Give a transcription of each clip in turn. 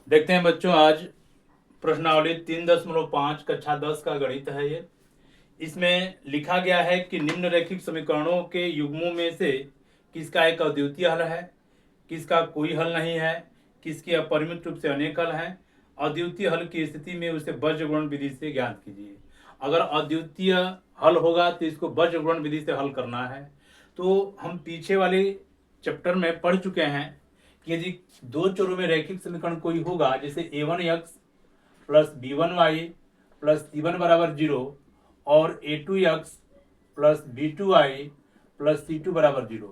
देखते हैं बच्चों, आज प्रश्नावली 3.5 कक्षा 10 का गणित है। ये इसमें लिखा गया है कि निम्नलिखित समीकरणों के युग्मों में से किसका एक अद्वितीय हल है, किसका कोई हल नहीं है, किसके अपरिमित रूप से अनेक हल हैं। अद्वितीय हल की स्थिति में उसे बीजगणित विधि से ज्ञात कीजिए। अगर अद्वितीय हल होगा तो इसको बीजगणित विधि से हल करना है। तो हम पीछे वाले चैप्टर में पढ़ चुके हैं कि यदि दो चरों में रैखिक समीकरण कोई होगा, जैसे a1x plus b1y plus c1 बराबर 0 और a2x plus b2y plus c2 बराबर 0,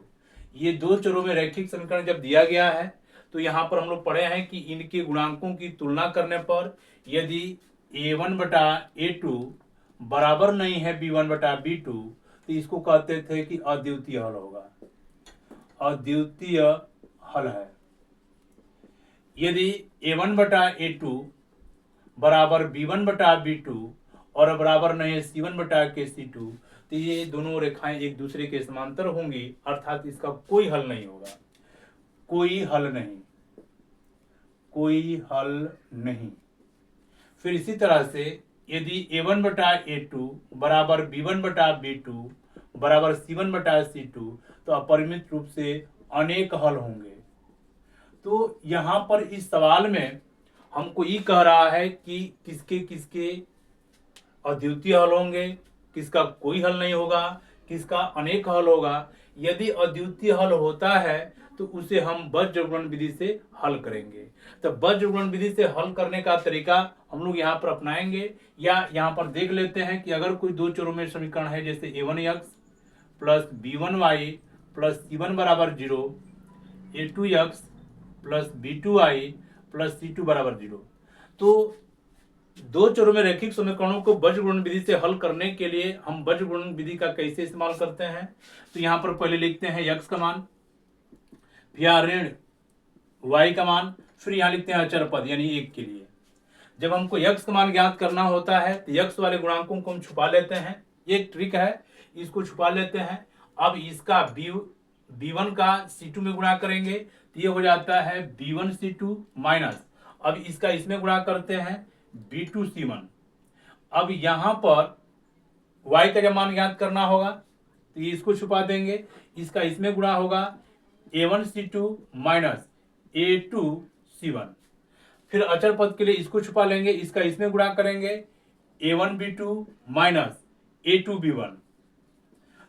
ये दो चरों में रैखिक समीकरण जब दिया गया है तो यहाँ पर हम लोग पढ़े हैं कि इनके गुणांकों की तुलना करने पर यदि a1 बटा a2 बराबर नहीं है b1 बटा b2 तो इसको कहते थे कि अद्वितीय हल होगा, अद्वितीय हल है। यदि a1 बटा a2 बराबर b1 बटा b2 और बराबर नहीं है c1 बटा के c2 तो ये दोनों रेखाएं एक दूसरे के समांतर होंगी, अर्थात इसका कोई हल नहीं होगा, कोई हल नहीं, कोई हल नहीं। फिर इसी तरह से यदि a1 बटा a2 बराबर b1 बटा b2 बराबर c1 बटा c2 तो अपरिमित रूप से अनेक हल होंगे। तो यहाँ पर इस सवाल में हमको ये कह रहा है कि किसके किसके अद्वितीय हल होंगे, किसका कोई हल नहीं होगा, किसका अनेक हल होगा। यदि अद्वितीय हल होता है तो उसे हम बीजगणित विधि से हल करेंगे। तो बीजगणित विधि से हल करने का तरीका हम लोग यहाँ पर अपनाएंगे, या यहाँ पर देख लेते हैं कि अगर कोई दो चरों में समीकरण है, जैसे a1x plus b1y plus c1 बराबर 0, a2x plus b2y plus c2 बराबर 0, तो दो चरों में रैखिक समीकरणों को बीजगणित विधि से हल करने के लिए हम बीजगणित विधि का कैसे इस्तेमाल करते हैं। तो यहाँ पर पहले लिखते हैं x का मान, फिर यहाँ ऋण y का मान, फिर यहाँ लिखते हैं अचर पद यानी 1 के लिए। जब हमको x का मान ज्ञात करना होता है तो x वाले गुणांकों को हम छुपा लेते हैं, ये एक ट्रिक है, इसको छुपा लेते हैं। अब इसका b1 का c2 में गुणा करेंगे तो ये हो जाता है b1 c2 माइनस, अब इसका इसमें गुणा करते हैं b2 c1। अब यहाँ पर y का जब मान ज्ञात करना होगा तो ये इसको छुपा देंगे, इसका इसमें गुणा होगा a1 c2 minus a2 c1। फिर अचर पद के लिए इसको छुपा लेंगे, इसका इसमें गुणा करेंगे a1 b2 minus a2 b1।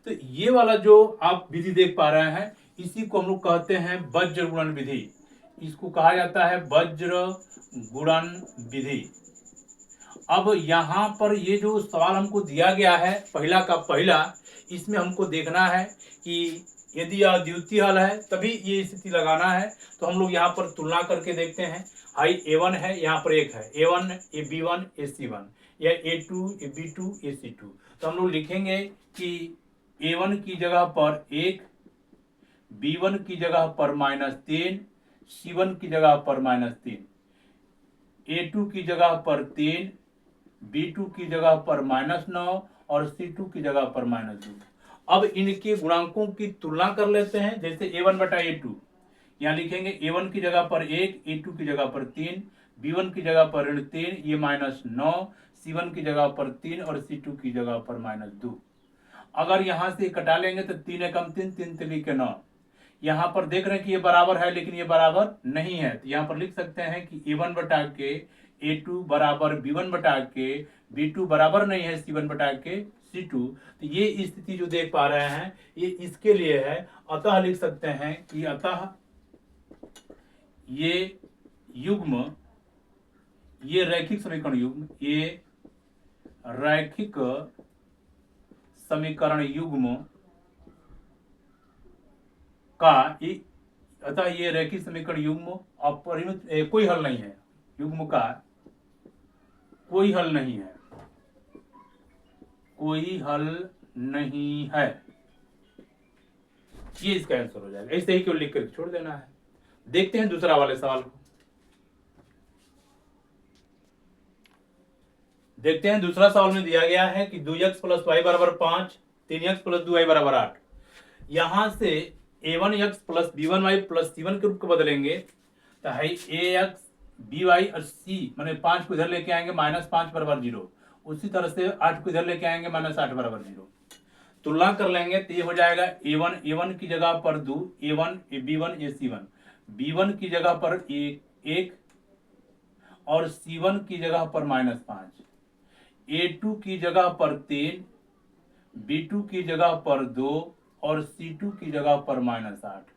तो ये वाला जो आप विधि देख पा रहे हैं इसी को हम लोग कहते हैं वज्र गुणन विधि, इसको कहा जाता है वज्र गुणन विधि। अब यहाँ पर ये जो सवाल हमको दिया गया है पहला का पहला, इसमें हमको देखना है कि यदि यह द्वितीय हल है तभी ये स्थिति लगाना है। तो हम लोग यहाँ पर तुलना करके देखते हैं। हाई a1 है, यहाँ पर एक है a1 a b1 a c1 या a2 a b2 a c2। तो हम लोग लिखेंगे कि a1 की जगह पर 1, b1 की जगह पर -3, c1 की जगह पर -3, a2 की जगह पर 3, b2 की जगह पर -9 और c2 की जगह पर -2। अब इनके गुणांकों की तुलना कर लेते हैं, जैसे a1 बटा a2, यहाँ लिखेंगे a1 की जगह पर 1, a2 की जगह पर 3, b1 की जगह पर -3, ये -9, c1 की जगह पर 3 और c2 की जगह पर -2। अगर यहाँ से कटा लेंगे तो 3 एकम 3, 3 तिली के 9। यहाँ पर देख रहे हैं कि ये बराबर है लेकिन ये बराबर नहीं है, तो यहाँ पर लिख सकते हैं कि a1 बटा के a2 बराबर b1 बटा के b2 बराबर नहीं है c1 बटा के c2। तो ये स्थिति जो देख पा रहे हैं ये इसके लिए है, अतः लिख सकते हैं कि अतः ये युग्म, ये रैखिक समीकरण युग्म, ये रैखिक समीकरण युग्म का, अतः ये रैखिक समीकरण युग्म अपरिमित कोई हल नहीं है, युग्म का कोई हल नहीं है, कोई हल नहीं है, ये इसका आंसर हो जाएगा। ऐसे ही क्यों लिख कर छोड़ देना है। देखते हैं दूसरा वाले सवाल को। देखते हैं दूसरा सवाल में दिया गया है कि 2x प्लस वाई बराबर 5, 3x प्लस 2y बराबर 8। यहां से a1x plus b1y plus c1 के रूप को बदलेंगे तो है ax बी वाई और सी मैंने 5 को इधर लेके आएंगे -5 बराबर 0, उसी तरह से 8 को इधर लेके आएंगे -8 बराबर 0। तुलना कर लेंगे तो ये हो जाएगा ए वन की जगह पर 2, A1 B1 C1, B1 की जगह पर 1 और C1 की जगह पर -5, A2 की जगह पर 3, B2 की जगह पर 2 और C2 की जगह पर -8।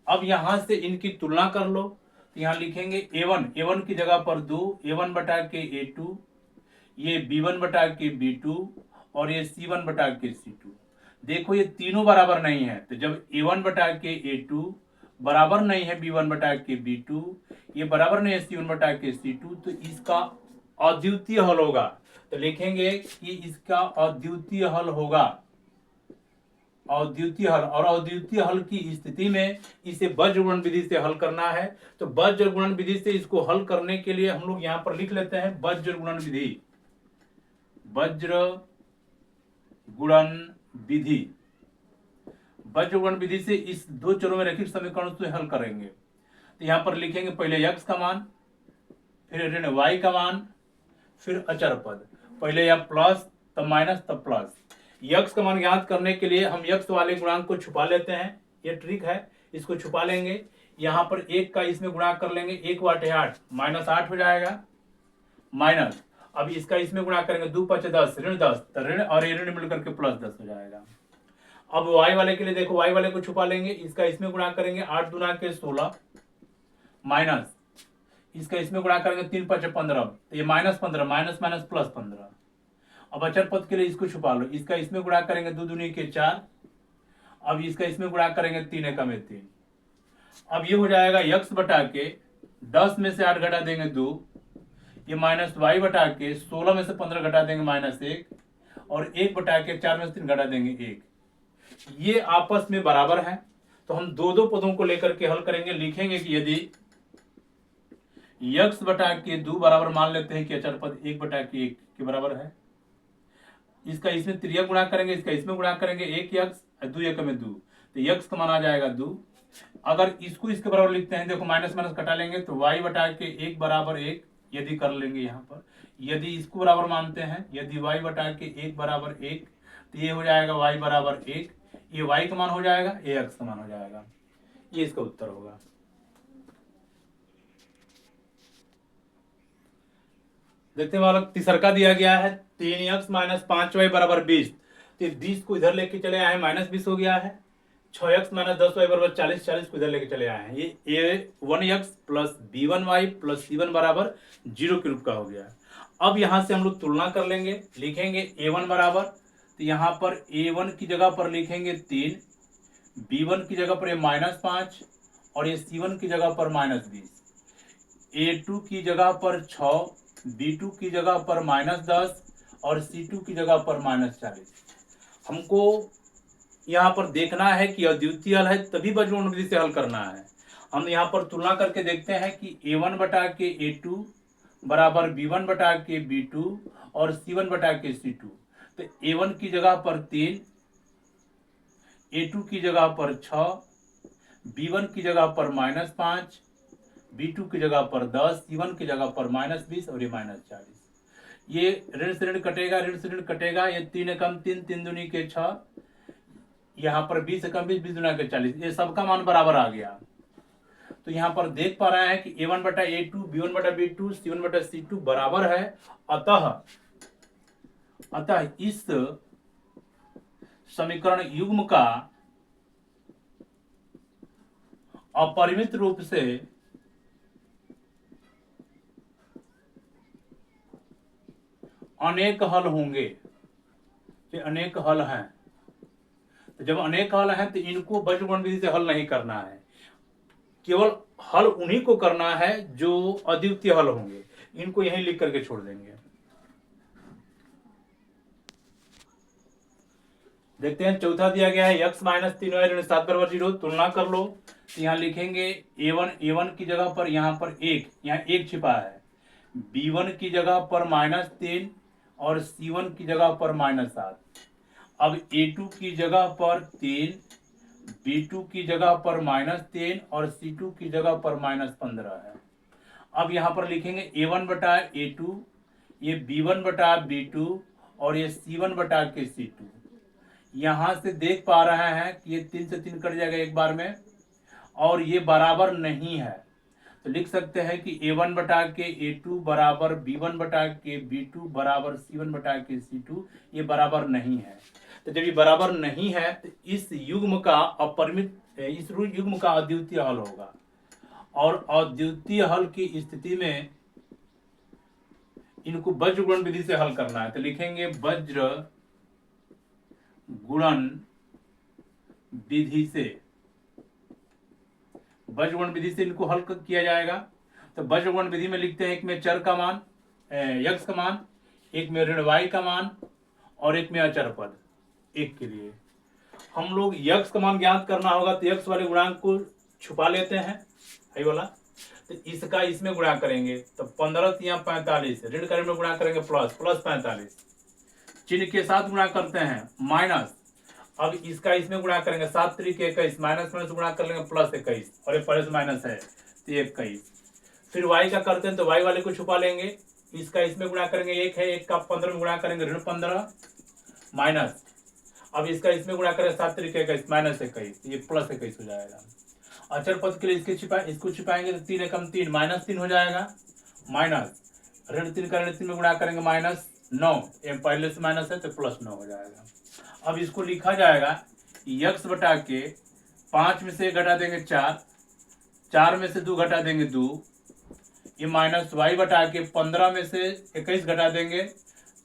अब यहां से इनकी तुलना कर लो तो यहां लिखेंगे A1 की जगह पर 2, A1 बटा के A2, ये B1 बटा के B2 और ये C1 बटा के C2। देखो ये तीनों बराबर नहीं है, तो जब A1 बटा के A2 बराबर नहीं है B1 बटा के B2, ये बराबर नहीं है C1 बटा के C2, तो इसका अद्वितीय हल होगा। तो लिखेंगे कि इसका अद्वितीय हल होगा, अद्वितीय हल। और अद्वितीय हल की स्थिति में इसे वज्र गुणन विधि से हल करना है। तो वज्र गुणन विधि से इसको हल करने के लिए हम लोग यहां पर लिख लेते हैं वज्र गुणन विधि, वज्र गुणन विधि। वज्र गुणन विधि से इस दो चरों में रैखिक समीकरण से हल करेंगे। तो यहां पर लिखेंगे पहले x का मान, फिर ऋण y का मान, फिर अचर पद। पहले या प्लस तब माइनस तब प्लस। x का मान ज्ञात करने के लिए हम x वाले गुणांक को छुपा लेते हैं, ये ट्रिक है, इसको छुपा लेंगे। यहाँ पर 1 का इसमें गुणा कर लेंगे, 1 वाटे 8 -8 हो जाएगा, माइनस। अब इसका इसमें गुणा करेंगे 2 5 10 ऋण 10, तो ऋण और ये ऋण मिलकर के प्लस 10 हो जाएगा। अब y वाले के लिए देखो, y वाले को छुपा लेंगे, इसका इसमें गुणा करेंगे 8 दूना के 16 माइनस, इसका इसमें गुणा करेंगे 3 5 15, तो ये -15 माइनस प्लस 15। अब अचर पद के लिए इसको छुपा लो, इसका इसमें गुणा करेंगे 2 दूनी के 4, अब इसका इसमें गुणा करेंगे 3 एकम 3। अब ये हो जाएगा x बटा के 10 में से 8 घटा देंगे 2, ये माइनस y बटा के 16 में से 15 घटा देंगे -1, और 1 बटा के 4 में से 3 घटा देंगे 1। ये आपस में बराबर हैं, तो हम दो पदों को लेकर के हल करेंगे। लिखेंगे कि यदि x बटा के 2 बराबर मान लेते हैं कि अचर पद 1 बटा के 1 के बराबर है, इसका इसमें त्रिया गुणा करेंगे, इसका इसमें गुणा करेंगे 1x 2 एकम 2, तो x का मान आ जाएगा 2। अगर इसको इसके बराबर लिखते हैं, देखो माइनस माइनस कटा लेंगे तो y बटा के 1 बराबर 1 यदि कर लेंगे यहाँ पर, यदि इसको बराबर मानते हैं, यदि y बटा के 1 बराबर 1, तो ये हो जाएगा y बराबर 1, ये y का मान हो जाएगा, ये x का मान हो जाएगा। ये इसका उत्तर होगा। देखते हैं बालक, तीसरका दिया गया है 3x - 5y बराबर 20, तो 20 को इधर लेके चले आए हैं, -20 हो गया है। 6x - 10y बराबर 40, 40 को इधर लेके चले आए हैं, ये a1x plus b1y plus c1 बराबर 0 के रूप का हो गया। अब यहां से हम लोग तुलना कर लेंगे, लिखेंगे a1 बराबर, तो यहाँ पर a1 की जगह पर लिखेंगे 3, b1 की जगह पर ये -5 और ये c1 की जगह पर -20, a2 की जगह पर 6, b2 की जगह पर -10 और c2 की जगह पर -40। हमको यहाँ पर देखना है कि अद्वितीय हल है, तभी वज्र गुणन विधि से हल करना है। हम यहाँ पर तुलना करके देखते हैं कि a1 बटा के a2 बराबर b1 बटा के b2 और c1 बटा के c2। तो a1 की जगह पर 3, a2 की जगह पर 6, b1 की जगह पर -5, b2 की जगह पर 10, c1 की जगह पर -20 और ये -40। ये ऋण से ऋण कटेगा, ऋण से ऋण कटेगा, ये 3 एकम 3, 3 दूनी के 6, यहाँ पर 20 एकम 20, 20 दूना के 40, ये सबका मान बराबर आ गया। तो यहाँ पर देख पा रहे हैं कि a1 बटा a2, b1 बटा b2, c1 बटा c2 बराबर है। अतः इस समीकरण युग्म का अपरिमित रूप से अनेक हल होंगे। ये अनेक हल हैं, तो जब अनेक हल हैं तो इनको वज्र गुणन विधि से हल नहीं करना है, केवल हल उन्हीं को करना है जो अद्वितीय हल होंगे। इनको यहीं लिख करके छोड़ देंगे। देखते हैं, चौथा दिया गया है x - 3y ऋण 7 बराबर 0। तुलना कर लो, तो यहाँ लिखेंगे a1 की जगह पर यहाँ पर 1, यहाँ 1 छिपा है, b1 की जगह पर -3 और c1 की जगह पर -7। अब a2 की जगह पर 3, b2 की जगह पर -3 और c2 की जगह पर -15 है। अब यहाँ पर लिखेंगे a1 बटा a2, ये b1 बटा b2 और ये c1 बटा के c2। यहाँ से देख पा रहे हैं कि ये 3 से 3 कट जाएगा एक बार में, और ये बराबर नहीं है, तो लिख सकते हैं कि a1 बटा के a2 बराबर b1 बटा के b2 बराबर c1 बटा के c2, ये बराबर नहीं है। तो जब ये बराबर नहीं है तो इस युग्म का इस युग्म का अद्वितीय हल होगा, और अद्वितीय हल की स्थिति में इनको वज्र गुणन विधि से हल करना है। तो लिखेंगे वज्र गुणन विधि से, वज्र गुणन विधि से इनको हल किया जाएगा। तो वज्र गुणन विधि में लिखते हैं एक में चर का मान x का मान, एक में ऋण y का मान और एक में अचर पद। एक के लिए हम लोग x का मान ज्ञात करना होगा, तो x वाले गुणांक को छुपा लेते हैं, यही वाला। तो इसका इसमें गुणा करेंगे तो 15 या 45, ऋण का ऋण में गुणा करेंगे प्लस 45, चिन्ह के साथ गुणा करते हैं माइनस। अब इसका इसमें गुणा करेंगे 7 त्रिक 21, माइनस माइनस गुणा कर लेंगे प्लस 21, और ये पहले से माइनस है तो 21। फिर y का करते हैं तो y वाले को छुपा लेंगे, इसका इसमें गुणा करेंगे 1 है, 1 का 15 में गुणा करेंगे ऋण 15 माइनस। अब इसका इसमें गुणा करेंगे 7 त्रिक 21 माइनस 21, ये प्लस 21 हो जाएगा। अचर पद के लिए इसको छिपाएंगे तो 3 एकम 3 माइनस 3 हो जाएगा, माइनस ऋण 3 का ऋण 3 में गुणा करेंगे माइनस 9, ये पहले से माइनस है तो प्लस 9 हो जाएगा। अब इसको लिखा जाएगा x बटा के 5 में से 1 घटा देंगे 4, 4 में से 2 घटा देंगे 2, ये माइनस y बटा के 15 में से 21 घटा देंगे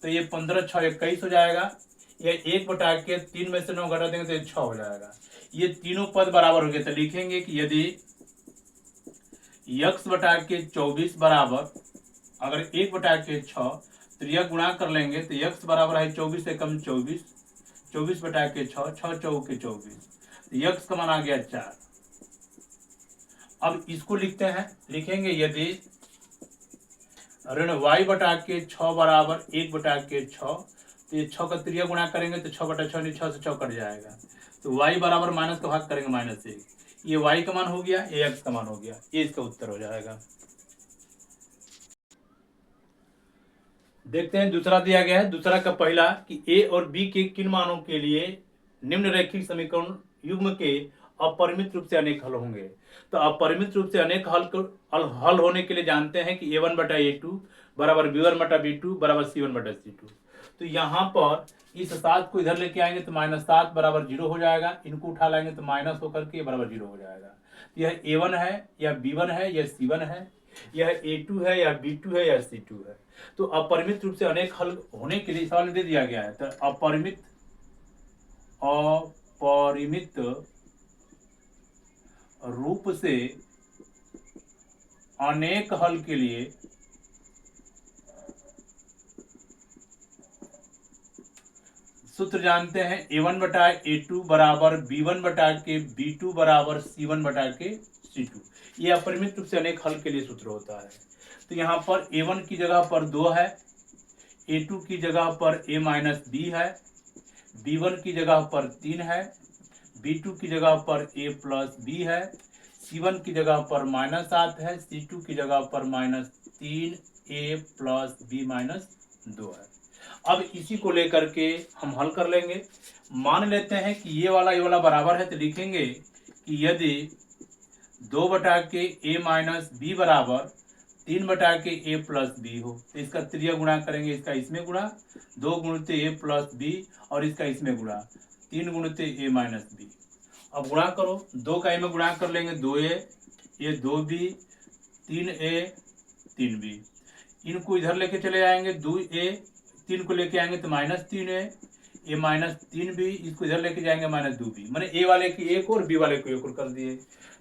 तो ये 15 6 21 हो जाएगा। ये 1 बटा के 3 में से 9 घटा देंगे तो ये 6 हो जाएगा। ये तीनों पद बराबर हो गए, तो लिखेंगे कि यदि x बटा के 24 बराबर, अगर 1 बटा के 6 तो यह गुणा कर लेंगे तो x बराबर है 24 एकम 24, 24 बटा के 6, 6 चौके 24, तो x का मान आ गया 4। अब इसको लिखते हैं, लिखेंगे यदि ऋण y बटा के 6 बराबर 1 बटा के 6, तो ये 6 का त्रिया गुणा करेंगे तो 6 बटा 6 नहीं, 6 से 6 कट जाएगा, तो y बराबर माइनस का भाग करेंगे -1, ये y का मान हो गया, ये x का मान हो गया, ये इसका उत्तर हो जाएगा। देखते हैं दूसरा दिया गया है। दूसरा का पहला कि a और b के किन मानों के लिए निम्न रैखिक समीकरण युग्म के अपरिमित रूप से अनेक हल होंगे। तो अपरिमित रूप से अनेक हल होने के लिए जानते हैं कि a1 बटा a2 बराबर b1 बटा b2 बराबर c1 बटा c2। तो यहाँ पर इस 7 को इधर लेके आएंगे तो -7 बराबर 0 हो जाएगा, इनको उठा लाएंगे तो माइनस होकर के बराबर 0 हो जाएगा। तो यह a1 है या b1 है या c1 है, यह a2 है या b2 है या c2 है। तो अपरिमित रूप से अनेक हल होने के लिए सवाल दे दिया गया है। तो अपरिमित रूप से अनेक हल के लिए सूत्र जानते हैं a1 बटा a2 बराबर b1 बटा के b2 बराबर c1 बटा के c2। ये अपरिमित रूप से अनेक हल के लिए सूत्र होता है। तो यहाँ पर a1 की जगह पर 2 है, a2 की जगह पर a माइनस b है, b1 की जगह पर 3 है, b2 की जगह पर a प्लस b है, c1 की जगह पर -7 है, c2 की जगह पर -3a प्लस b माइनस 2 है। अब इसी को लेकर के हम हल कर लेंगे। मान लेते हैं कि ये वाला बराबर है, तो लिखेंगे कि यदि 2 बटा के a माइनस बी बराबर 3 बटा के a प्लस बी हो, तो इसका त्रिया गुणा करेंगे, इसका इसमें गुणा 2 गुणित a प्लस बी और इसका इसमें गुणा 3 गुणित a माइनस बी। अब गुणा करो, 2 का a में गुणा कर लेंगे 2a, ये 2b, 3a 3b, इनको इधर लेके चले जाएंगे 2a, 3 को लेके आएंगे तो -3a, ये -3b, इसको इधर लेके जाएंगे -2b, मैंने a वाले की एक और b वाले को एक और कर दिए।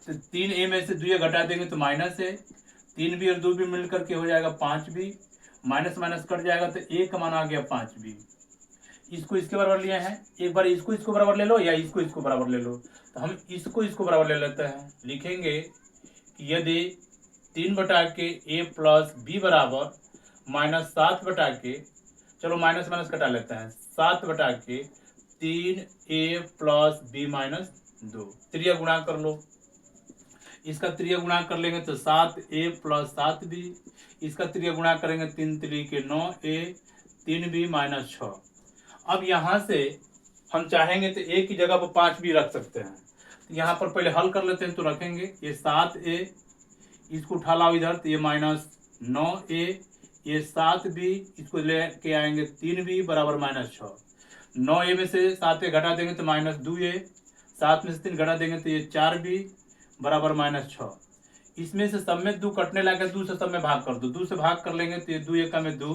तो 3a में से 2a घटा देंगे तो -a, 3b और 2b मिल करके हो जाएगा 5b, माइनस माइनस कट जाएगा तो a का मान आ गया 5b। इसको इसके बराबर लिए हैं, एक बार इसको बराबर ले लो या इसको बराबर ले लो, तो हम इसको बराबर ले लेते हैं। लिखेंगे कि यदि 3 बटा के a प्लस बी बराबर -7 बटा के, चलो माइनस माइनस कटा लेते हैं, 7 बटा के 3a प्लस बी माइनस 2, त्रिया गुणा कर लो, इसका त्रिय गुणा कर लेंगे तो 7a प्लस 7b, इसका त्रिय गुणा करेंगे 3 त्रिके 9a 3b माइनस 6। अब यहाँ से हम चाहेंगे तो a की जगह पर 5 भी रख सकते हैं। तो यहाँ पर पहले हल कर लेते हैं, तो रखेंगे ये 7a, इसको उठा लाओ इधर तो ये माइनस 9a, ये 7b, इसको लेके आएंगे 3b बराबर माइनस 6। 9a में से 7a घटा देंगे तो माइनस 2a, 7 में से 3 घटा देंगे तो ये 4b बराबर माइनस 6। इसमें से सब में 2 कटने लगे, 2 से सब में भाग कर दो, 2 से भाग कर लेंगे तो ये 2 एकम में 2,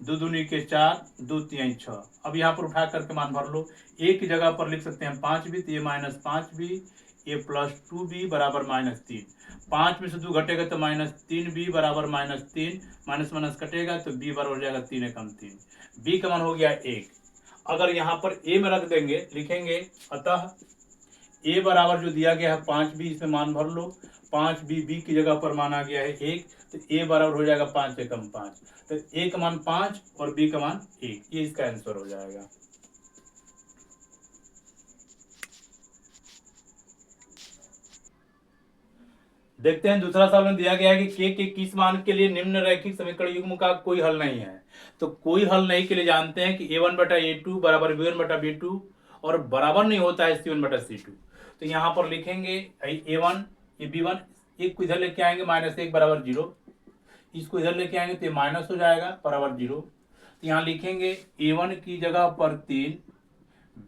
2 दूनी के 4, 2 तीन 6। अब यहाँ पर उठा करके मान भर लो, a की जगह पर लिख सकते हैं 5b, तो ये माइनस 5b, ये प्लस 2b बराबर माइनस 3। 5 में से 2 घटेगा तो माइनस 3b बराबर माइनस 3, माइनस माइनस कटेगा तो b बराबर हो जाएगा 3 एकम 3, b का मान हो गया 1। अगर यहाँ पर a में रख देंगे, लिखेंगे अतः a बराबर जो दिया गया है 5b, इसमें मान भर लो, 5b b की जगह पर माना गया है 1, तो a बराबर हो जाएगा 5 एकम 5, तो a का मान 5 और b का मान 1, ये इसका आंसर हो जाएगा। देखते हैं दूसरा सवाल में दिया गया है कि k के किस मान के लिए निम्न रैखिक समीकरण युग्म का कोई हल नहीं है। तो कोई हल नहीं के लिए जानते हैं कि a1 बटा a2 बराबर b1 बटा b2 और बराबर नहीं होता है c1 बटा c2। तो यहाँ पर लिखेंगे a1 ये b1, एक को इधर लेके आएंगे माइनस 1 बराबर 0, इसको इधर लेके आएंगे तो ये माइनस हो जाएगा बराबर 0। तो यहाँ लिखेंगे a1 की जगह पर 3,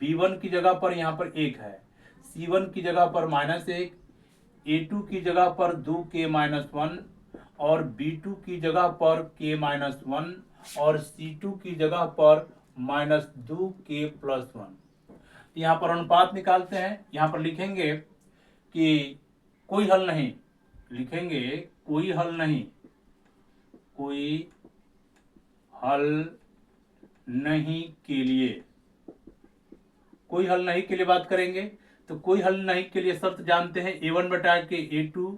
b1 की जगह पर यहाँ पर 1 है, c1 की जगह पर माइनस 1, a2 की जगह पर 2k माइनस 1 और b2 की जगह पर k माइनस 1 और c2 की जगह पर माइनस 2k प्लस 1। यहाँ पर अनुपात निकालते हैं। यहाँ पर लिखेंगे कि कोई हल नहीं, लिखेंगे कोई हल नहीं, कोई हल नहीं के लिए, कोई हल नहीं के लिए बात करेंगे। तो कोई हल नहीं के लिए शर्त जानते हैं, a1 बटा के a2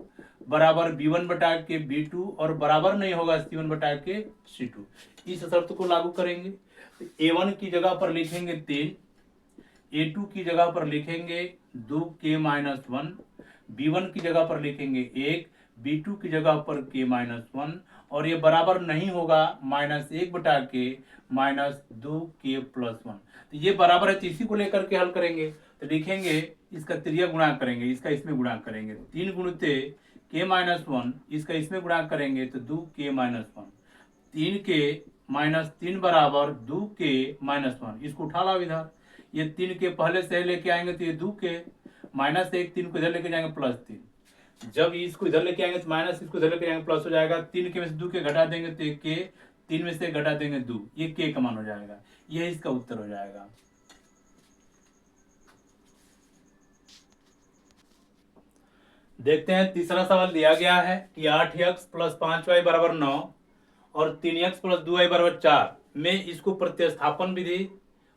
बराबर b1 बटा के b2 और बराबर नहीं होगा c1 बटा के c2। इस शर्त को लागू करेंगे। तो a1 की जगह पर लिखेंगे 3, a2 की जगह पर लिखेंगे 2k माइनस 1, b1 की जगह पर लिखेंगे 1, b2 की जगह पर k माइनस 1 और ये बराबर नहीं होगा माइनस 1 बटा के माइनस 2k प्लस 1। तो ये बराबर है, तो इसी को लेकर के हल करेंगे। तो लिखेंगे इसका त्रिय गुणा करेंगे, इसका इसमें गुणा करेंगे, 3 गुणिते k माइनस 1, इसका इसमें गुणा करेंगे तो 2k माइनस 1, 3k माइनस 3 बराबर 2k माइनस 1, इसको उठा लाओ इधर, ये 3k पहले से लेके आएंगे तो ये 2k माइनस 1, 3 को इधर लेके जाएंगे प्लस 3, जब इसको इधर लेके आएंगे तो माइनस, इसको इधर लेके जाएंगे प्लस हो जाएगा, 3k में से 2k घटा देंगे तो ये k, 3 में से घटा देंगे 2, ये k का मान हो जाएगा, यह इसका उत्तर हो जाएगा। देखते हैं तीसरा सवाल दिया गया है कि 8x प्लस 5y बराबर 9 और 3x प्लस 2y बराबर 4 में इसको प्रतिस्थापन विधि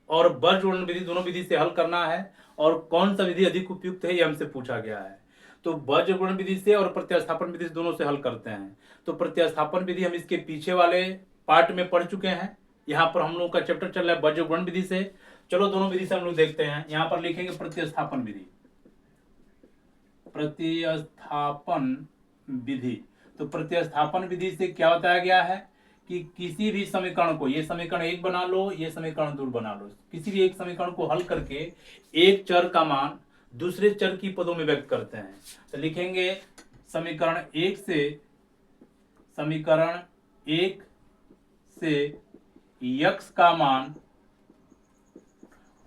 और बर्जोड़न विधि दोनों विधि से हल करना है और कौन सा विधि अधिक उपयुक्त है ये हमसे पूछा गया है। तो बर्जोड़न विधि से और प्रतिस्थापन विधि से दोनों से हल करते हैं। तो प्रतिस्थापन विधि हम इसके पीछे वाले पार्ट में पढ़ चुके हैं, यहाँ पर हम लोग का चैप्टर चल रहा है बर्जोड़न विधि से। चलो दोनों विधि से हम लोग देखते हैं। यहाँ पर लिखेंगे प्रतिस्थापन विधि, प्रतिस्थापन विधि। तो प्रतिस्थापन विधि से क्या बताया गया है कि किसी भी समीकरण को, ये समीकरण 1 बना लो, ये समीकरण 2 बना लो, किसी भी एक समीकरण को हल करके एक चर का मान दूसरे चर की पदों में व्यक्त करते हैं। तो लिखेंगे समीकरण 1 से x का मान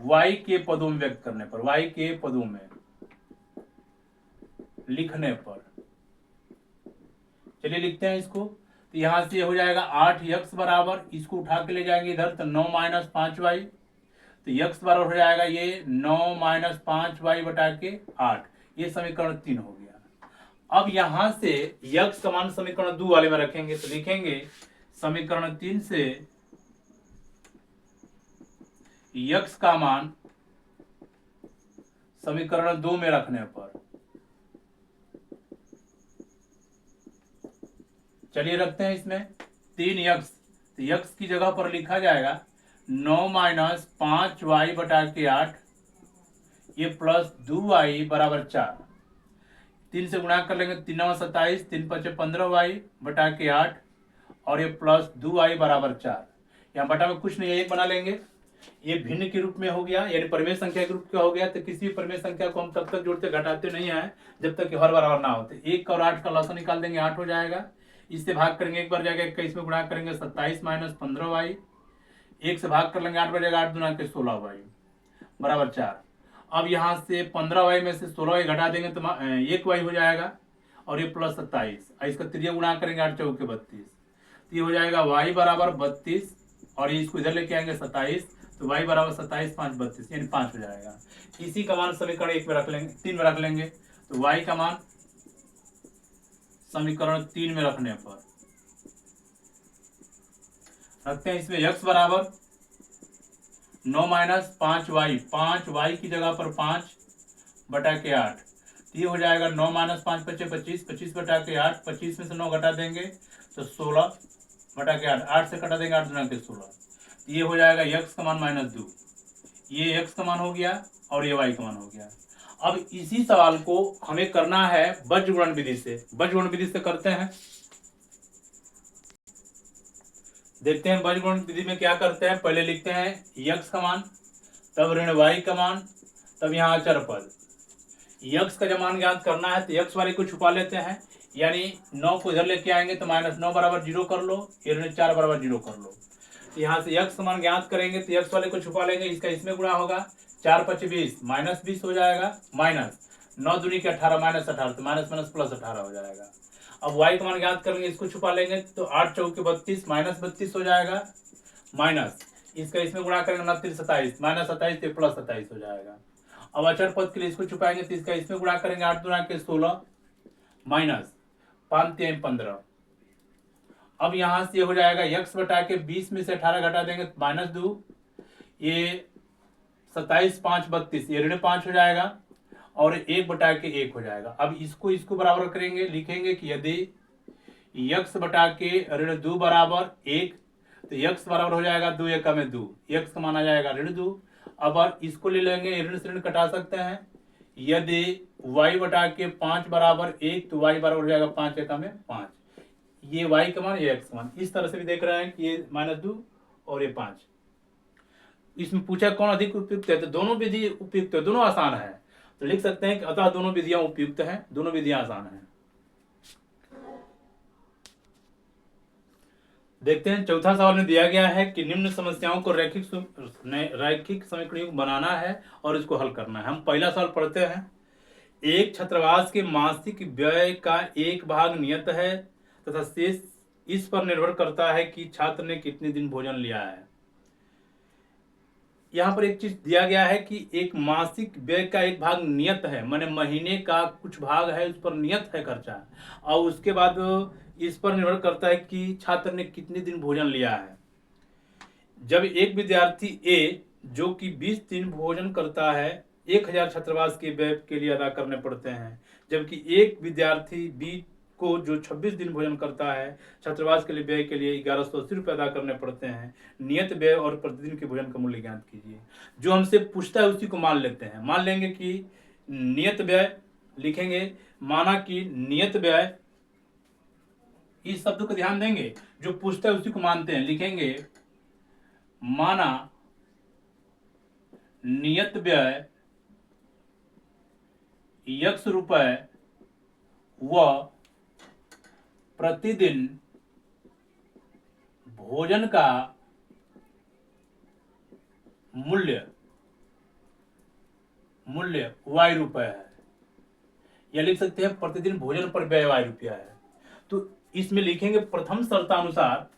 y के पदों में व्यक्त करने पर, y के पदों में लिखने पर, चलिए लिखते हैं इसको। तो यहां से हो जाएगा 8x बराबर, इसको उठा के ले जाएंगे इधर तो 9 माइनस 5y, तो x बराबर हो जाएगा ये 9 माइनस 5y बटा के 8, ये समीकरण 3 हो गया। अब यहां से x का मान समीकरण 2 वाले में रखेंगे। तो लिखेंगे समीकरण 3 से x का मान समीकरण 2 में रखने पर, चलिए रखते हैं इसमें 3x, तो x की जगह पर लिखा जाएगा 9 माइनस 5y बटा के 8, ये प्लस 2y बराबर 4। 3 से गुणा कर लेंगे, 3 9 27, 3 5 15y बटा के 8 और ये प्लस 2y बराबर 4। यहाँ बटा में कुछ नहीं है, एक बना लेंगे। ये भिन्न के रूप में हो गया, यानी परिमेय संख्या के रूप का हो गया। तो किसी भी परिमेय संख्या को हम तब तक जोड़ते घटाते नहीं है जब तक कि हर बराबर ना होते। 1 और 8 का लॉसा निकाल देंगे, 8 हो जाएगा। इससे भाग करेंगे, एक बार जाएगा 21 में गुणा करेंगे 27 माइनस 15y, 1 से भाग कर लेंगे, 8 बजेगा, 8 दूना के 16y बराबर 4। अब यहाँ से 15y में से 16y घटा देंगे तो 1y हो जाएगा और ये प्लस 27, इसका त्रिया गुणा करेंगे 8 चौके 32, तो ये हो जाएगा y बराबर 32 और इसको इधर लेके आएंगे 27, तो y बराबर 27 5 32 यानी 5 हो जाएगा। इसी का मान समीकरण 1 में रख लेंगे, 3 में रख लेंगे, तो y का मान समीकरण 3 में रखने पर रखते हैं। इसमें x बराबर 9 माइनस 5y, 5y की जगह पर 5 बटा के 8, ये हो जाएगा 9 माइनस 5 25 25, 25 बटा के 8, 25 में से 9 घटा देंगे तो 16 बटा के 8, 8 से कटा देंगे 8 गुना के 16, ये हो जाएगा x का मान -2। ये x का मान हो गया और ये y का मान हो गया। अब इसी सवाल को हमें करना है बीजगणन विधि से। बीजगणन विधि से करते हैं, देखते हैं बीजगणन विधि में क्या करते हैं। पहले लिखते हैं x का मान, तब ऋण y का मान, तब यहाँ अचर पद। x का जब मान ज्ञात करना है तो x वाले को छुपा लेते हैं, यानी 9 को इधर लेके आएंगे तो -9 बराबर 0 कर लो, ये ऋण 4 बराबर 0 कर लो। तो यहाँ से x का मान ज्ञात करेंगे तो x वाले को छुपा लेंगे, इसका इसमें गुणा होगा, 4 5 20 -20 हो जाएगा, माइनस 9 दूनी के 18 -18, तो माइनस माइनस प्लस 18 हो जाएगा। अब y का मान ज्ञात करेंगे, इसको छुपा लेंगे तो 8 चौके 32 -32 हो जाएगा, माइनस इसका इसमें गुणा करेंगे 29 27 -27 प्लस 27 हो जाएगा। अब अचर पद के लिए इसको छुपाएंगे तो इसका इसमें गुणा करेंगे, 8 दूना के 16 माइनस 5 3 15। अब यहाँ से हो जाएगा x बटा के 20 में से 18 घटा देंगे -2, ये 27 5 32, ये ऋण 5 हो जाएगा और 1 बटा के 1 हो जाएगा। अब इसको बराबर करेंगे, लिखेंगे कि यदि x बटा के ऋण 2 बराबर 1, तो x बराबर हो जाएगा 2 1 में 2, x का मान आ जाएगा ऋण 2। अब इसको ले लेंगे, ऋण से ऋण कटा सकते हैं। यदि y बटा के 5 बराबर 1, तो y बराबर हो जाएगा 5 1 में 5, ये y का मान, ये x का मान। इस तरह से भी देख रहे हैं कि ये -2 और ये 5। इसमें पूछा कौन अधिक उपयुक्त है, तो दोनों विधि उपयुक्त है, दोनों आसान है। तो लिख सकते हैं कि अतः दोनों विधियां उपयुक्त हैं, दोनों विधियां आसान हैं। देखते हैं चौथा सवाल में दिया गया है कि निम्न समस्याओं को रैखिक समीकरण बनाना है और इसको हल करना है। हम पहला सवाल पढ़ते हैं। एक छात्रावास के मासिक व्यय का एक भाग नियत है तथा शेष इस पर निर्भर करता है कि छात्र ने कितने दिन भोजन लिया है। यहाँ पर एक चीज दिया गया है कि एक मासिक व्यय का एक भाग नियत है, माने महीने का कुछ भाग है उस पर नियत है खर्चा, और उसके बाद इस पर निर्भर करता है कि छात्र ने कितने दिन भोजन लिया है। जब एक विद्यार्थी ए जो कि 20 दिन भोजन करता है 1000 छात्रावास के व्यय के लिए अदा करने पड़ते हैं, जबकि एक विद्यार्थी बी को जो 26 दिन भोजन करता है छात्रावास के लिए व्यय के लिए 1180 रुपये अदा करने पड़ते हैं। नियत व्यय और प्रतिदिन के भोजन का मूल्य ज्ञात कीजिए। जो हमसे पूछता है उसी को मान लेते हैं। मान लेंगे कि नियत व्यय लिखेंगे, माना कि नियत व्यय, इस शब्द को ध्यान देंगे, जो पूछता है उसी को मानते हैं। लिखेंगे माना नियत व्यय x रुपए व प्रतिदिन भोजन का मूल्य y रुपए है, या लिख सकते हैं प्रतिदिन भोजन पर व्यय y रुपया है। तो इसमें लिखेंगे प्रथम शर्तानुसार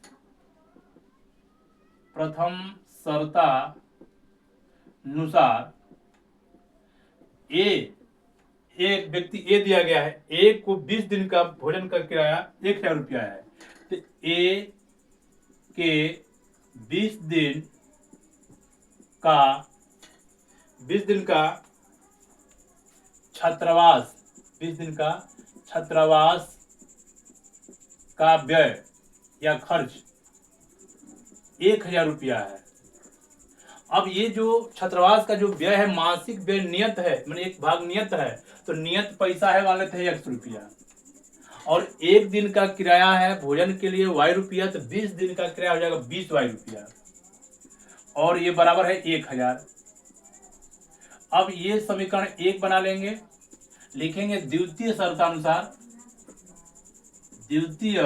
एक व्यक्ति ए दिया गया है, ए को 20 दिन का भोजन का किराया 1000 रुपया है। तो ए के 20 दिन का छात्रावास का व्यय या खर्च 1000 रुपया है। अब ये जो छात्रावास का जो व्यय है, मासिक व्यय नियत है, मैंने एक भाग नियत है, तो नियत पैसा है मान लेते हैं x रुपया, और 1 दिन का किराया है भोजन के लिए y रुपया, तो 20 दिन का किराया हो जाएगा 20 y रुपया, और ये बराबर है 1000। अब ये समीकरण 1 बना लेंगे, लिखेंगे द्वितीय शर्तानुसार, द्वितीय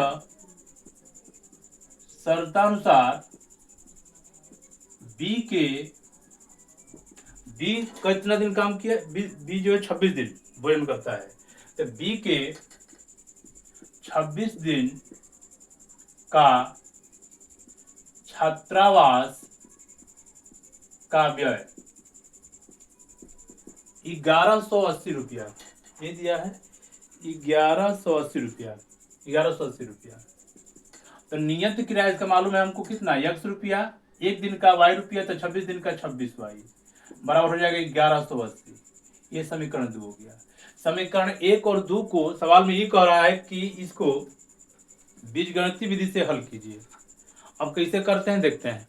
शर्तानुसार बी के, बी कितना दिन काम किया, बी जो है 26 दिन भोजन करता है, तो बी के 26 दिन का छात्रावास का व्यय 1180 रुपया, ये दिया है 1180 रुपया, 1180 रुपया। तो नियत किराया इसका मालूम है हमको कितना, x रुपया, 1 दिन का y रुपया, तो 26 दिन का 26y बराबर हो जाएगा 1180। ये समीकरण 2 हो गया। समीकरण 1 और 2 को सवाल में ये कह रहा है कि इसको बीजगणितीय विधि से हल कीजिए। अब कैसे करते हैं देखते हैं।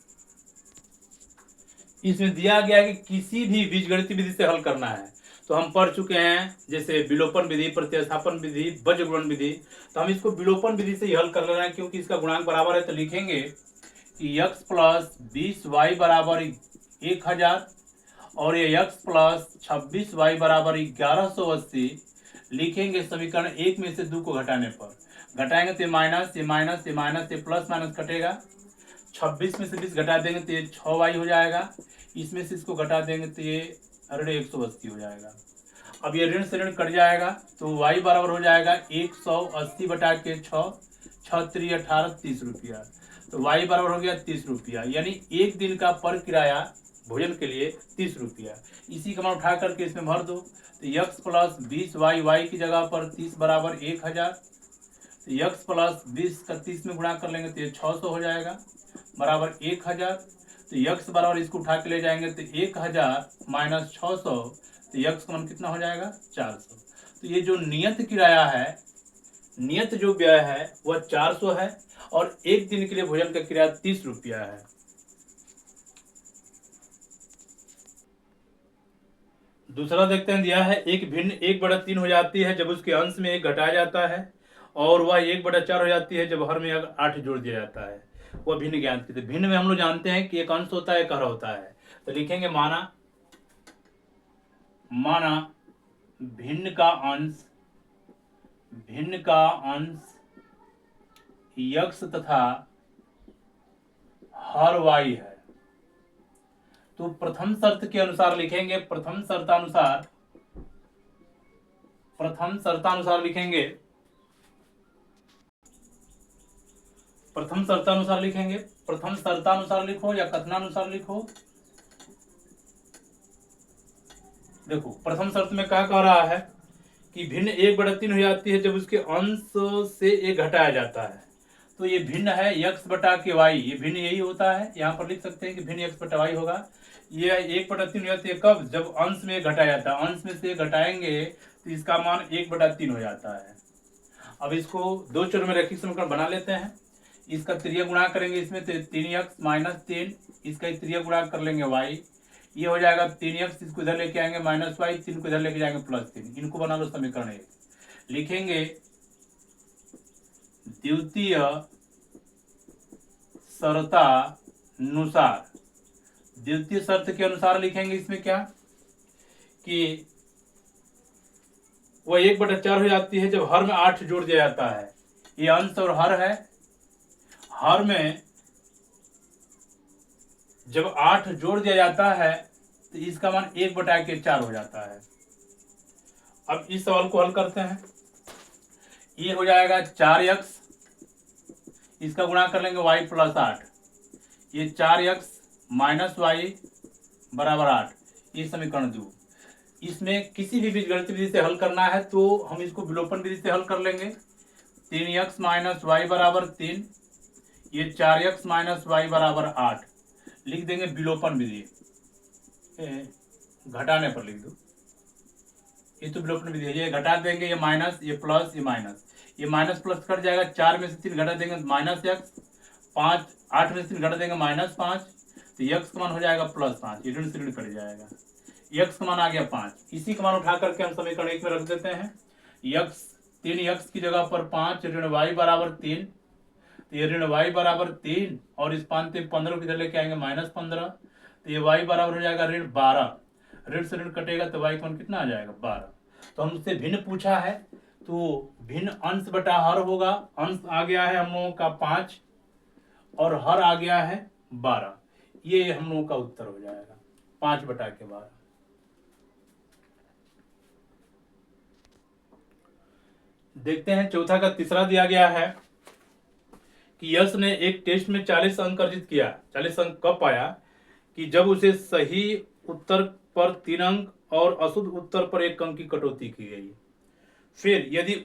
इसमें दिया गया है कि किसी भी बीजगणितीय विधि से हल करना है, तो हम पढ़ चुके हैं जैसे विलोपन विधि, प्रतिस्थापन विधि, बीजगुणन विधि, तो हम इसको विलोपन विधि से ही हल कर लेना है क्योंकि इसका गुणांक बराबर है। तो लिखेंगे कि x प्लस 20y बराबर 1000 और ये x प्लस 26y बराबर 1180 लिखेंगे समीकरण 1 में से 2 को घटाने पर। घटाएंगे तो ये माइनस, ये माइनस, ये माइनस, ये प्लस माइनस कटेगा। 26 में से 20 घटा देंगे तो ये 6y हो जाएगा। इसमें से इसको घटा देंगे तो ये 180 हो जाएगा। अब ये ऋण से ऋण कट जाएगा तो y बराबर हो जाएगा 180 बटा के 6, 6 3 18 30 रुपया। तो y बराबर हो गया 30 रुपया, यानी 1 दिन का पर किराया भोजन के लिए 30 रुपया। इसी का मान उठा करके इसमें भर दो, तो x प्लस 20y, y की जगह पर 30 बराबर 1000, तो x प्लस 20 का 30 में गुणा कर लेंगे तो ये 600 हो जाएगा बराबर 1000। तो x बराबर इसको उठा के ले जाएंगे तो 1000 माइनस 600, तो x का मान कितना हो जाएगा 400। तो ये जो नियत किराया है, नियत जो व्यय है वह 400 है और 1 दिन के लिए भोजन का किराया 30 रुपया है। दूसरा देखते हैं, दिया है एक भिन्न 1/3 हो जाती है जब उसके अंश में 1 घटाया जाता है, और वह 1/4 हो जाती है जब हर में 8 जोड़ दिया जाता है। वह भिन्न ज्ञात की, भिन्न में हम लोग जानते हैं कि एक अंश होता है, एक हर होता है। तो लिखेंगे माना भिन्न का अंश x तथा हर y है। तो प्रथम शर्त के अनुसार लिखेंगे, प्रथम शर्तानुसार लिखेंगे, प्रथम शर्तानुसार लिखो या कथनानुसार लिखो। देखो प्रथम शर्त में क्या कह रहा है कि भिन्न 1/3 हो जाती है जब उसके अंश से 1 घटाया जाता है। तो ये भिन्न है x बटा के y, ये भिन्न यही होता है। यहाँ पर लिख सकते हैं कि भिन्न x बटा y होगा। ये 1/3 हो जाती है कब, जब अंश में 1 घटाया जाता है। अंश में से 1 घटाएंगे तो इसका मान 1/3 हो जाता है। अब इसको 2 चर में रैखिक समीकरण बना लेते हैं। इसका त्रिय गुणा करेंगे इसमें तो 3x माइनस 3, इसका त्रिय गुणा कर लेंगे y, ये हो जाएगा 3x, इसको इधर लेके आएंगे माइनस y, 3 को इधर लेके जाएंगे प्लस 3। इनको बना लो समीकरण 1। लिखेंगे द्वितीय शर्तानुसार, द्वितीय शर्त के अनुसार लिखेंगे इसमें क्या कि वह 1/4 हो जाती है जब हर में 8 जोड़ दिया जाता है। ये अंश और हर है, हर में जब 8 जोड़ दिया जाता है तो इसका मान 1/4 हो जाता है। अब इस सवाल को हल करते हैं। ये हो जाएगा 4x, इसका गुणा कर लेंगे y प्लस 8, ये 4x माइनस y बराबर 8, ये समीकरण 2। इसमें किसी भी बीजगणितीय विधि से हल करना है तो हम इसको विलोपन विधि से हल कर लेंगे। 3x माइनस y बराबर 3, ये 4x माइनस y बराबर 8 लिख देंगे विलोपन विधि, घटाने पर लिख दो। ये तो विलोपन विधि है, ये घटा देंगे, ये माइनस, ये प्लस, ये माइनस, ये माइनस प्लस कट जाएगा। 4 में से 3 घटा देंगे माइनस x, 5 8 में से 3 घटा देंगे माइनस 5, तो x का मान हो जाएगा प्लस 5, ये ऋण से ऋण कट जाएगा। यक्स का मान आ गया 5, इसी का मान उठा करके हम समीकरण 1 में रख देते हैं। यक्स 3 की जगह पर 5 ऋण वाई बराबर 3, तो ये ऋण वाई बराबर 3 और इस 5 से 15 को इधर लेके आएंगे -15, तो ये वाई बराबर हो जाएगा ऋण 12, ऋण से ऋण कटेगा तो वाई का मान कितना आ जाएगा 12। तो हमसे भिन्न पूछा है तो भिन्न अंश बटा हर होगा। अंश आ गया है हम लोगों का 5 और हर आ गया है 12, ये हम लोगों का उत्तर हो जाएगा 5 बटा के 12। देखते हैं चौथा का तीसरा दिया गया है कि यश ने एक टेस्ट में 40 अंक अर्जित किया। 40 अंक कब पाया कि जब उसे सही उत्तर पर 3 अंक और अशुद्ध उत्तर पर 1 अंक की कटौती की गई। फिर यदि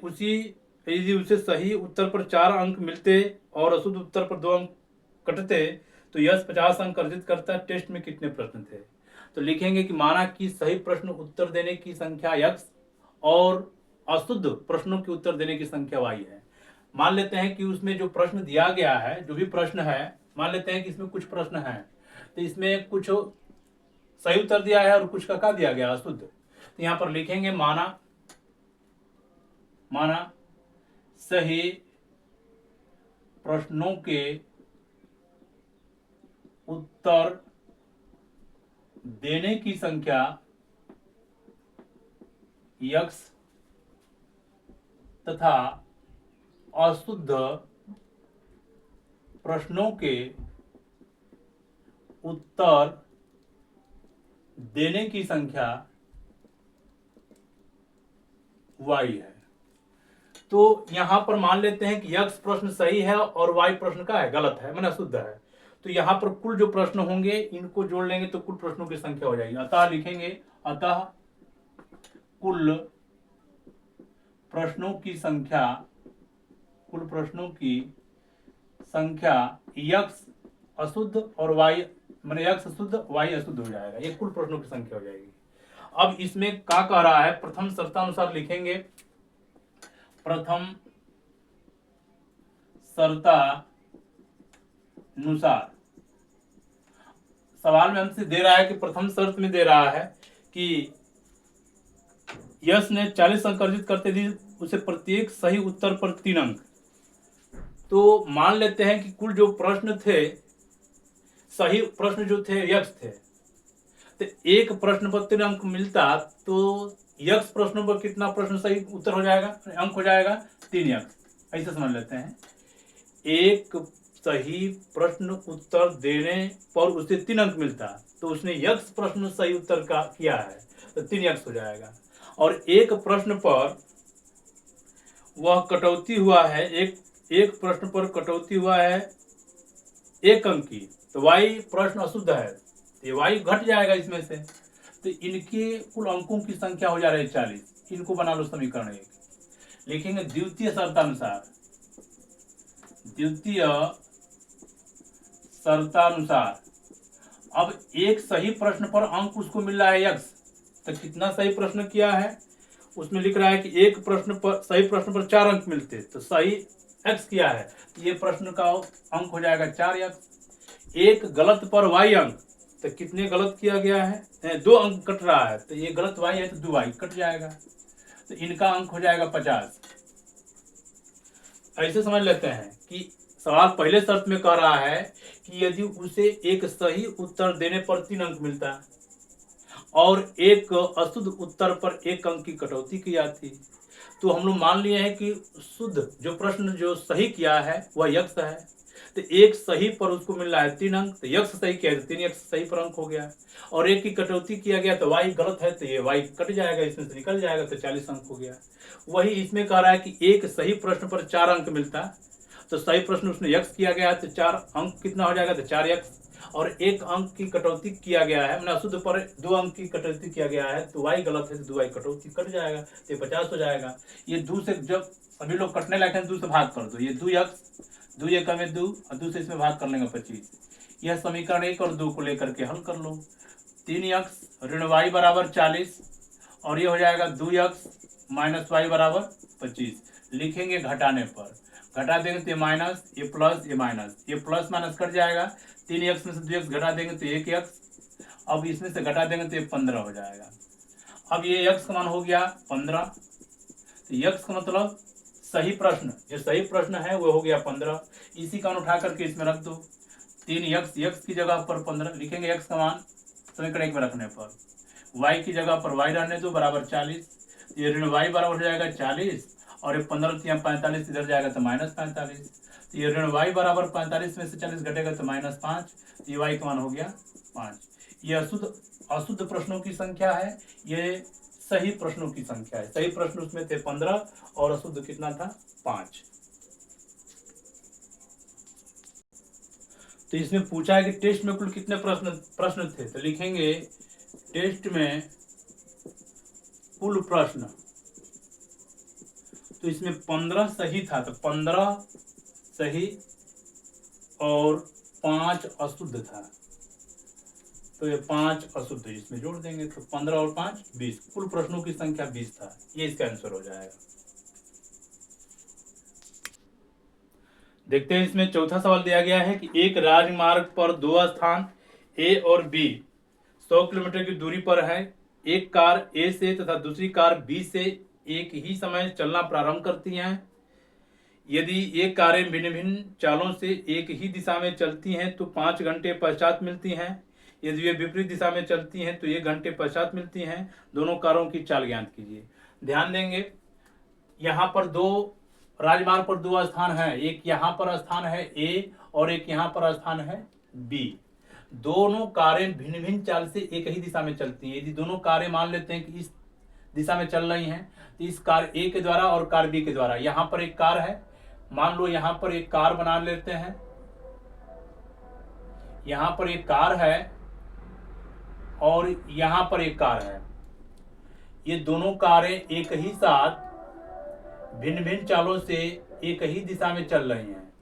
उसे सही उत्तर पर 4 अंक मिलते और अशुद्ध उत्तर पर 2 अंक कटते तो यश 50 अंक अर्जित करता। टेस्ट में कितने प्रश्न थे? तो लिखेंगे कि माना कि सही प्रश्न उत्तर देने की संख्या यक्स और अशुद्ध प्रश्नों के उत्तर देने की संख्या वाई है। मान लेते हैं कि उसमें जो प्रश्न दिया गया है, जो भी प्रश्न है, मान लेते हैं कि इसमें कुछ प्रश्न है तो इसमें कुछ सही उत्तर दिया है और कुछ का दिया गया अशुद्ध। तो यहां पर लिखेंगे माना सही प्रश्नों के उत्तर देने की संख्या यक्स तथा अशुद्ध प्रश्नों के उत्तर देने की संख्या वाई है। तो यहां पर मान लेते हैं कि यक्स प्रश्न सही है और वाई प्रश्न का है गलत है, माने अशुद्ध है। तो यहां पर कुल जो प्रश्न होंगे इनको जोड़ लेंगे तो कुल प्रश्नों की संख्या हो जाएगी। अतः लिखेंगे अतः कुल प्रश्नों की संख्या यक्स अशुद्ध और वाई माने यक्स अशुद्ध वाई अशुद्ध हो जाएगा। ये कुल प्रश्नों की संख्या हो जाएगी। अब इसमें क्या कह रहा है, प्रथम शर्तानुसार लिखेंगे। प्रथम शर्तानुसार सवाल में हमसे दे रहा है कि प्रथम शर्त में दे रहा है कि यश ने 40 अंक अर्जित करते थे, उसे प्रत्येक सही उत्तर पर 3 अंक। तो मान लेते हैं कि कुल जो प्रश्न थे, सही प्रश्न जो थे यक्स थे, तो एक प्रश्न पर 3 अंक मिलता तो यक्स प्रश्नों पर कितना प्रश्न सही उत्तर हो जाएगा, अंक हो जाएगा 3 यक्स। ऐसे समझ लेते हैं। एक सही प्रश्न उत्तर देने पर उसे 3 अंक मिलता तो उसने यक्स प्रश्न सही उत्तर का किया है तो 3 यक्स हो जाएगा। और एक प्रश्न पर वह कटौती हुआ है, एक प्रश्न पर कटौती हुआ है 1 अंक की, तो वाई प्रश्न अशुद्ध है, ये वाई घट जाएगा इसमें से। तो इनके कुल अंकों की संख्या हो जा रही है 40। इनको बना लो समीकरण 1। लिखेंगे द्वितीय शर्तानुसार अब एक सही प्रश्न पर अंक उसको मिल रहा है यक्स, तो कितना सही प्रश्न किया है उसमें लिख रहा है कि एक प्रश्न पर सही प्रश्न पर 4 अंक मिलते तो सही एक्स किया है, तो ये प्रश्न का अंक हो जाएगा 4 यक्स। एक गलत पर वाई अंक, तो कितने गलत किया गया है, 2 अंक कट रहा है, तो ये गलत वाई है तो 2 वाई कट जाएगा, तो इनका अंक हो जाएगा 50। ऐसे समझ लेते हैं कि सवाल पहले शर्त में कह रहा है कि यदि उसे एक सही उत्तर देने पर 3 अंक मिलता और एक अशुद्ध उत्तर पर 1 अंक की कटौती की जाती, तो हम लोग मान लिए हैं कि शुद्ध जो प्रश्न जो सही किया है वह यक्स है, तो एक सही पर उसको मिल रहा है 3 अंक, तो यक्स सही किया है तो 3 यक्स सही पर अंक हो गया, और एक की कटौती किया गया तो वाई गलत है तो ये वाई कट जाएगा, इसमें से निकल जाएगा, तो 40 अंक हो गया। वही इसमें कह रहा है कि एक सही प्रश्न पर 4 अंक मिलता, तो सही प्रश्न उसने यक्स किया गया तो 4 अंक कितना हो जाएगा, तो 4 यक्स, और 1 अंक की कटौती किया गया है, मैंने अशुद्ध पर 2 अंक की कटौती किया गया है, तो वाई गलत है तो 2 वाई कटौती कट जाएगा, तो 50 हो जाएगा। ये 2 से जब सभी लोग कटने लायक हैं 2 से भाग कर दो, ये 2 यक्स, 2 एक में 2 और 2 से इसमें भाग कर लेंगे 25। यह समीकरण 1 और 2 को लेकर के हल कर लो। 3 यक्स ऋण वाई बराबर 40 और ये हो जाएगा 2 यक्स माइनस वाई बराबर 25। लिखेंगे घटाने पर, घटा देंगे तो ये माइनस, ये प्लस, ये माइनस, ये प्लस माइनस कट जाएगा। 3 यक्स में से 2 यक्स घटा देंगे तो 1 यक्स, अब इसमें से घटा देंगे तो ये 15 हो जाएगा। अब ये x का मान हो गया 15, तो x का मतलब सही प्रश्न, जो सही प्रश्न है वो हो गया 15। इसी का मान उठा करके इसमें रख दो, 3x, x की जगह पर 15 लिखेंगे, x का मान समीकरण 1 में रखने पर, y की जगह पर y रहने दो बराबर 40, ये ऋण y बराबर हो जाएगा 40, और ये 15 या 45 इधर जाएगा तो -45, तो ये ऋण y बराबर 45 में से 40 घटेगा तो -5, ये y का मान हो गया 5। ये अशुद्ध प्रश्नों की संख्या है, ये सही प्रश्नों की संख्या है। सही प्रश्न उसमें थे 15 और अशुद्ध कितना था 5। तो इसमें पूछा है कि टेस्ट में कुल कितने प्रश्न थे, तो लिखेंगे टेस्ट में कुल प्रश्न, तो इसमें 15 सही था, तो 15 सही और 5 अशुद्ध था, तो ये 5 अशुद्ध इसमें जोड़ देंगे, तो 15 और 5 20, कुल प्रश्नों की संख्या 20 था। ये इसका आंसर हो जाएगा। देखते हैं इसमें चौथा सवाल दिया गया है कि एक राजमार्ग पर दो स्थान ए और बी 100 किलोमीटर की दूरी पर है। एक कार ए से तथा दूसरी कार बी से एक ही समय चलना प्रारंभ करती हैं। यदि ये कारें भिन्न भिन्न चालों से एक ही दिशा में चलती हैं तो 5 घंटे पश्चात मिलती हैं। यदि वे विपरीत दिशा में चलती हैं तो 1 घंटे पश्चात मिलती हैं। दोनों कारों की चाल ज्ञात कीजिए। ध्यान देंगे, यहाँ पर दो राजमार्ग पर दो स्थान है, एक यहाँ पर स्थान है ए और एक यहाँ पर स्थान है बी। दोनों कारें भिन्न भिन्न चाल से एक ही दिशा में चलती हैं। यदि दोनों कारें मान लेते हैं कि इस दिशा में चल रही हैं, तो इस कार ए के द्वारा और कार बी के द्वारा, यहाँ पर एक कार है, मान लो यहाँ पर एक कार बना लेते हैं, यहाँ पर एक कार है और यहाँ पर एक कार है। ये दोनों कारें एक ही साथ भिन्न भिन्न चालों से एक ही दिशा में चल रही हैं।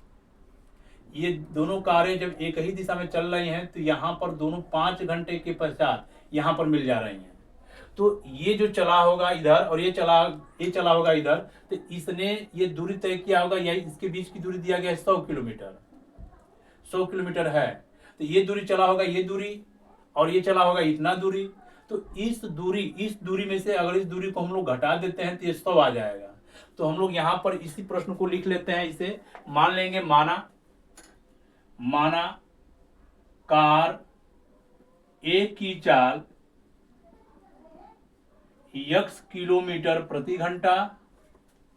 ये दोनों कारें जब एक ही दिशा में चल रही हैं तो यहाँ पर दोनों 5 घंटे के पश्चात यहाँ पर मिल जा रही हैं। तो ये जो चला होगा इधर और ये चला होगा इधर, तो इसने ये दूरी तय किया होगा, यही इसके बीच की दूरी दिया गया है 100 किलोमीटर। 100 किलोमीटर है, तो ये दूरी चला होगा, ये दूरी, और ये चला होगा इतना दूरी। तो इस दूरी में से अगर इस दूरी को हम लोग घटा देते हैं तो ये 100 आ जाएगा। तो हम लोग यहाँ पर इसी प्रश्न को लिख लेते हैं। इसे मान लेंगे, माना कार ए की चाल x किलोमीटर प्रति घंटा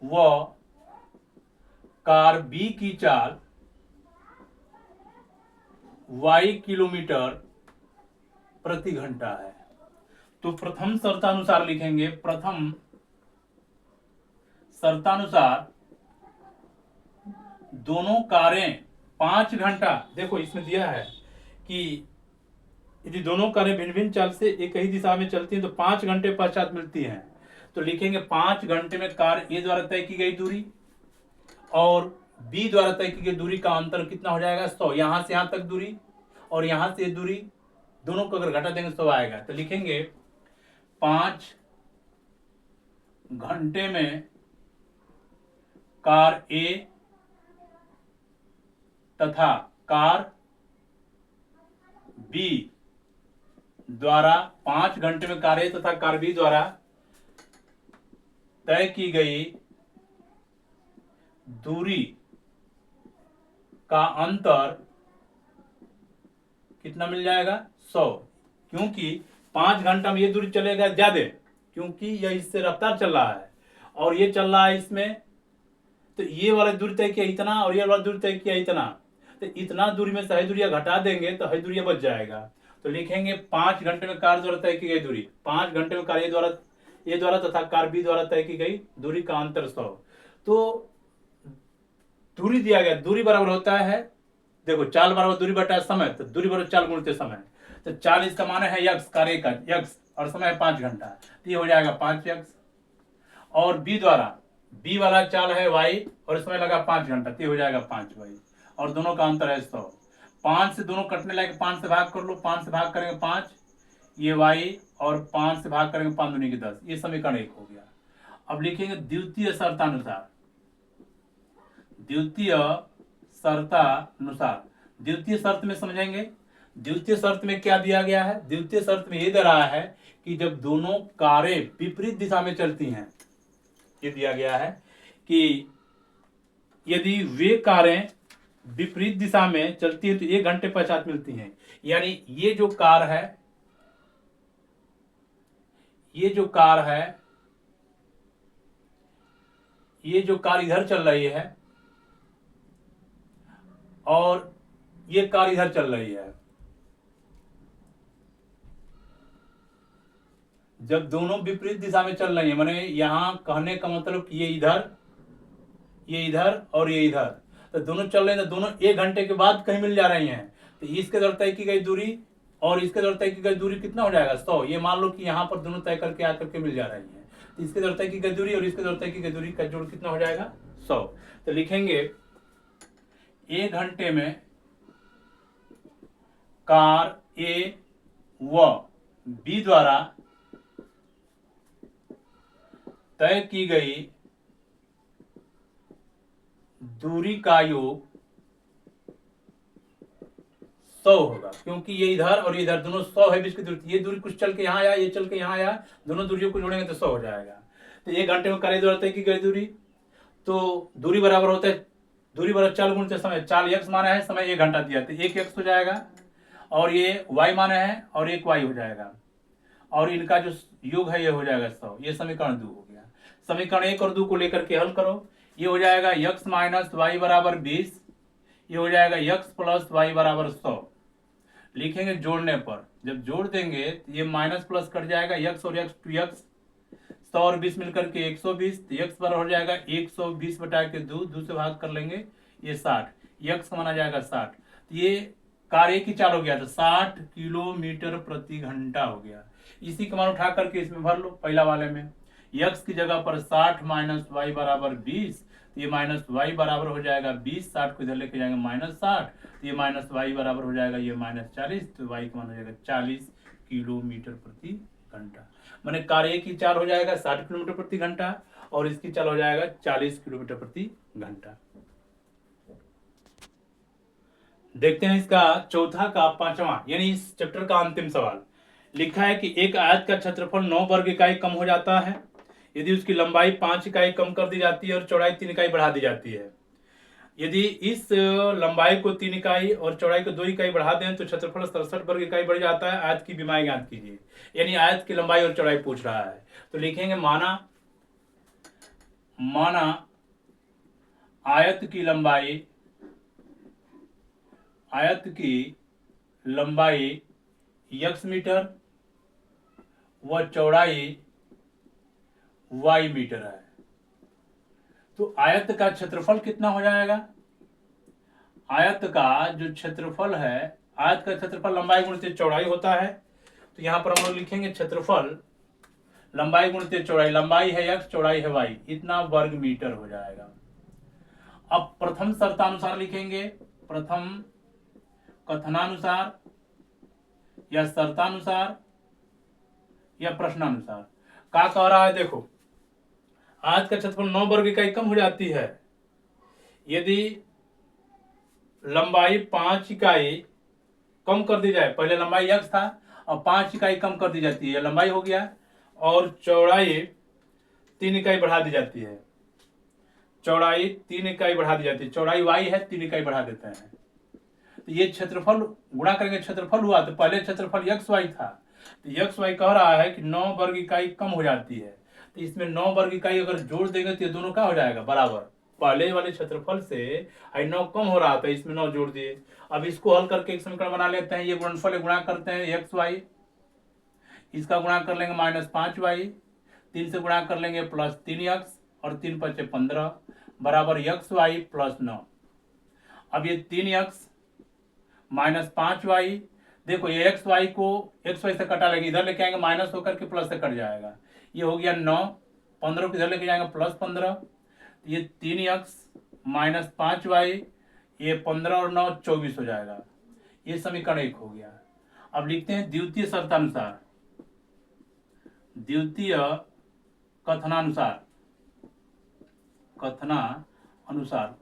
व कार बी की चाल y किलोमीटर प्रति घंटा है। तो प्रथम शर्तानुसार लिखेंगे, प्रथम शर्तानुसार दोनों कारें 5 घंटा, देखो इसमें दिया है कि यदि दोनों कारें भिन्न भिन्न चाल से एक ही दिशा में चलती हैं तो 5 घंटे पश्चात मिलती हैं। तो लिखेंगे 5 घंटे में कार ए द्वारा तय की गई दूरी और बी द्वारा तय की गई दूरी का अंतर कितना हो जाएगा 100। यहां से यहां तक दूरी और यहां से दूरी, दोनों को अगर घटा देंगे 100 आएगा। तो लिखेंगे 5 घंटे में कार ए तथा कार बी द्वारा 5 घंटे में कार ए तथा कार बी द्वारा तय की गई दूरी का अंतर कितना मिल जाएगा 100। क्योंकि 5 घंटा में ये दूरी चलेगा ज्यादा, क्योंकि यह इससे रफ्तार चल रहा है और ये चल रहा है इसमें, तो ये वाला दूरी तय किया इतना और ये वाला दूरी तय किया इतना, तो इतना दूरी में सही दूरिया घटा देंगे तो सही दूरिया बच जाएगा। तो लिखेंगे 5 घंटे में कार द्वारा तय की गई दूरी, 5 घंटे में कार ए द्वारा तथा कार बी द्वारा तय की गई दूरी का अंतर 100। तो दूरी दिया गया, दूरी बराबर होता है, देखो चाल बराबर दूरी बटा समय, तो दूरी बराबर चाल गुणित समय। तो चाल इसका मान है x, कार ए का x, और समय है 5 घंटा, तो ये हो जाएगा 5x। और बी द्वारा, बी वाला चाल है y और समय लगा 5 घंटा, तो ये हो जाएगा 5y, और दोनों का अंतर है 100। 5 से दोनों कटने लगे, 5 से भाग कर लो, 5 से भाग करेंगे 5, ये y, और 5 से भाग करेंगे 5 दूनी की 10, ये समीकरण 1 हो गया। अब लिखेंगे द्वितीय शर्तानुसार, द्वितीय शर्त में समझेंगे। द्वितीय शर्त में क्या दिया गया है? द्वितीय शर्त में ये दे रहा है कि जब दोनों कारें विपरीत दिशा में चलती हैं, ये दिया गया है कि यदि वे कारें विपरीत दिशा में चलती है तो 1 घंटे पश्चात मिलती हैं। यानी ये जो कार है, ये जो कार है, ये जो कार इधर चल रही है और ये कार इधर चल रही है, जब दोनों विपरीत दिशा में चल रही है, माने यहां कहने का मतलब कि ये इधर और ये इधर, तो दोनों चल रहे हैं, तो दोनों 1 घंटे के बाद कहीं मिल जा रही हैं। तो इसके द्वारा तय की गई दूरी और इसके द्वारा तय की गई दूरी कितना हो जाएगा? 100। ये मान लो कि यहाँ पर दोनों तय करके आकर के मिल जा रही हैं, तो इसके द्वारा तय की गई दूरी और इसके द्वारा तय की गई दूरी का जोड़ कितना हो जाएगा? 100। तो लिखेंगे 1 घंटे में कार ए व बी द्वारा तय की गई दूरी का योग 100 होगा, क्योंकि ये इधर और ये इधर दोनों 100 है बीच की दूरी। ये दूरी कुछ चल के यहाँ आया, ये चल के यहाँ आया, दोनों दूरियों को जोड़ेंगे तो 100 हो जाएगा। तो 1 घंटे में कार्य द्वारा तय की गई दूरी, तो दूरी बराबर होता है दूरी बराबर 4 गुणित समय। 4 x माना है, समय 1 घंटा दिया, तो 1 x हो जाएगा और ये y माना है और 1 y हो जाएगा और इनका जो योग है ये हो जाएगा 100। ये समीकरण 2 हो गया। समीकरण 1 और 2 को लेकर के हल करो। ये हो जाएगा x माइनस वाई बराबर 20, ये हो जाएगा x प्लस वाई बराबर 100। लिखेंगे जोड़ने पर, जब जोड़ देंगे तो ये माइनस प्लस कट जाएगा, x और x 2x, 100 और 20 मिलकर के 120, तो x बराबर हो जाएगा 120 बटा के 2 से भाग कर लेंगे, ये 60, x का माना जाएगा 60। तो ये कार्य की चाल हो गया, तो 60 किलोमीटर प्रति घंटा हो गया। इसी का मान उठा करके इसमें भर लो, पहला वाले में x की जगह पर 60 माइनस वाई बराबर 20, तो ये माइनस वाई बराबर हो जाएगा 20, 60 को इधर लेके जाएंगे माइनस 60, तो ये माइनस वाई बराबर हो जाएगा ये माइनस 40, तो वाई का मान हो जाएगा 40 किलोमीटर प्रति घंटा। माने कार्य की चाल हो जाएगा 60 किलोमीटर प्रति घंटा और इसकी चाल हो जाएगा 40 किलोमीटर प्रति घंटा। देखते हैं इसका चौथा का पांचवा यानी इस चैप्टर का अंतिम सवाल। लिखा है कि एक आयत का क्षेत्रफल 9 वर्ग इकाई कम हो जाता है यदि उसकी लंबाई 5 इकाई कम कर दी जाती है और चौड़ाई 3 इकाई बढ़ा दी जाती है। यदि इस लंबाई को 3 इकाई और चौड़ाई को 2 इकाई बढ़ा दें तो क्षेत्रफल 67 वर्ग इकाई बढ़ जाता है। आयत की विमाएं ज्ञात कीजिए। यानी आयत की लंबाई और चौड़ाई पूछ रहा है, तो लिखेंगे माना आयत की लंबाई x मीटर व चौड़ाई y मीटर है, तो आयत का क्षेत्रफल कितना हो जाएगा? आयत का जो क्षेत्रफल है, आयत का क्षेत्रफल लंबाई गुणित चौड़ाई होता है, तो यहां पर हम लोग लिखेंगे क्षेत्रफल लंबाई गुणित चौड़ाई, लंबाई है x चौड़ाई है y, इतना वर्ग मीटर हो जाएगा। अब प्रथम शर्तानुसार लिखेंगे, प्रथम कथनानुसार या शर्तानुसार या प्रश्नानुसार। क्या कह रहा है? देखो, आयत का क्षेत्रफल 9 वर्ग इकाई कम हो जाती है यदि लंबाई 5 इकाई कम कर दी जाए। पहले लंबाई x था और 5 इकाई कम कर दी जाती है, लंबाई हो गया, और चौड़ाई 3 इकाई बढ़ा दी जाती है। चौड़ाई 3 इकाई बढ़ा दी जाती है, चौड़ाई y है, 3 इकाई बढ़ा देते हैं, तो ये क्षेत्रफल गुणा करेंगे, क्षेत्रफल हुआ, तो पहले क्षेत्रफल x y था, तो x y कह रहा है कि 9 वर्ग इकाई कम हो जाती है, तो इसमें 9 वर्ग इकाई अगर जोड़ देंगे तो ये दोनों क्या हो जाएगा? बराबर। पहले वाले क्षेत्रफल से 9 कम हो रहा था, इसमें 9 जोड़ दिए। अब इसको हल करके एक समीकरण बना लेते हैं। ये गुणनफल गुणा करते हैं x y, इसका गुणा कर लेंगे -5y, 3 से गुणा कर लेंगे +3x और 3 × 5 = 15 बराबर x y + 9। अब ये 3x -5y, देखो ये x y को x y से कटा लेंगे, इधर लेके आएंगे माइनस होकर के प्लस से कट जाएगा, ये हो गया 9, 15 को इधर लेके जाएंगे +15, ये 3x -5y, ये 15 और 9 24 हो जाएगा। ये समीकरण 1 हो गया। अब लिखते हैं द्वितीय शर्तानुसार, द्वितीय कथनानुसार।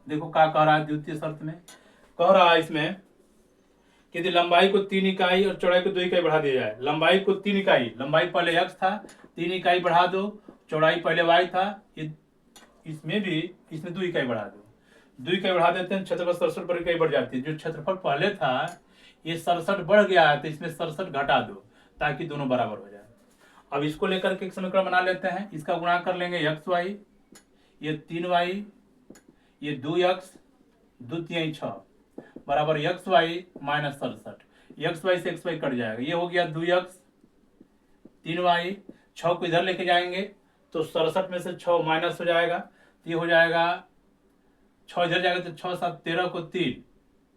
देखो क्या कह रहा है द्वितीय शर्त में? कह रहा है इसमें कि यदि लंबाई को 3 इकाई और चौड़ाई को 2 इकाई बढ़ा दिया जाए। लंबाई को 3 इकाई, लंबाई पहले x था, 3 इकाई बढ़ा दो, चौड़ाई पहले y था, इसमें 2 इकाई बढ़ा दो, 2 इकाई बढ़ा देते हैं, क्षेत्रफल 67 पर इकाई बढ़ जाती है। जो क्षेत्रफल पहले था ये 67 बढ़ गया है, तो इसमें 67 घटा दो ताकि दोनों बराबर हो जाए। अब इसको लेकर के एक समीकरण बना लेते हैं। इसका गुणा कर लेंगे x y, ये 3y, ये 2x, 2 3 6 बराबर x y minus 67। X y से एक्स वाई कट जाएगा, ये हो गया 2x 3y। 6 को इधर लेके जाएंगे तो 67 में से 6 माइनस हो जाएगा, तो ये हो जाएगा 6 इधर जाएगा तो 6 7 13 को 3,